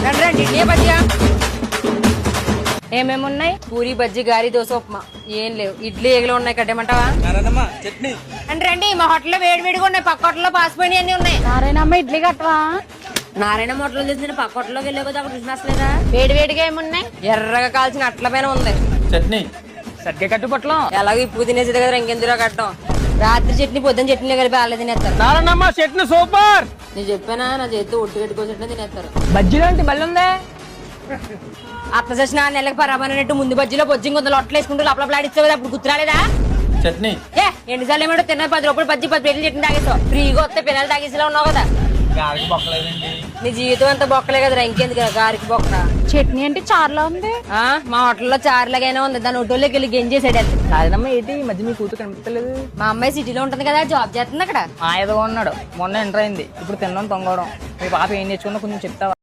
రండి ఇడ్లీ బజ్జియా ఏమేమి ఉన్నాయి? పూరి బజ్జి గారి దోశ ఉప్మా ఏం లేవు. ఇడ్లీ ఏగలు ఉన్నాయి కట్టేమంటావా? చట్నీ అంటే రండి మా హోటల్లో వేడి వేడిగా ఉన్నాయి. పక్క హోటల్లో పాసిపోయినవి అన్ని ఉన్నాయి. నారాయణమ్మ ఇడ్లీ కట్టవా? నారాయణ హోటల్ తెలిసిన పక్క హోటల్లోకి వెళ్ళే కదా అక్కడ చూసినట్లేదా? వేడి వేడిగా ఏమున్నాయి? ఎర్రగా కాల్చిన అట్ల పైన ఉంది చట్నీ సరిగ్గా కట్టుపట్లం. ఎలాగో ఇప్పుడు తినేసేది కదా ఇంకెందులో కట్టం. రాత్రి చట్నీ పొద్దున్న చట్నీ కలిపి వాళ్ళే తినేస్తారు. నారాయణమ్మ చట్నీ సూపర్. నేను చెప్పానా నా చేతితో ఒట్టు కట్టుకోసట్లే తినేస్తారు. బజ్జీ లాంటి బల్లి ఉందే. అత్త చేసిన నెలకు పరాబడినట్టు ముందు బజ్జీలో బొజ్జింగ్ కొంత లొట్టలు వేసుకుంటూ లోపలాడిస్తావు కదా అప్పుడు గుర్తురాలేదా? చట్నీ ఏ ఎన్నిసార్లు ఏమంటో తిన్న 10 రూపాయలు బజ్జీ 10 ప్లేట్లు చట్నీ తాగేస్తావు. ఫ్రీగా వస్తే పిల్లలు తాగేసేలా ఉన్నావు కదా. గారికి బొక్కలేదండి. నీ జీవితం అంతా బొక్కలే కదరా ఇంకెందుకు గారికి బొక్క. చట్నీ అంటే చారులా ఉంది. మా హోటల్లో చారులాగైనా ఉంది. దాని ఒడ్డోళ్ళకి వెళ్ళి గెంజేసాడు అది. నారాయణమ్మ ఏంటి ఈ మధ్య మీ కూతురు కనిపించలేదు? మా అమ్మాయి సిటీలో ఉంటుంది కదా జాబ్ చేస్తుంది అక్కడ. ఏదో ఉన్నాడు మొన్న ఎంటర్ అయింది. ఇప్పుడు తినడం తొంగడం. మీ పాప ఏం నేర్చుకున్నా కొంచెం చెప్తావా?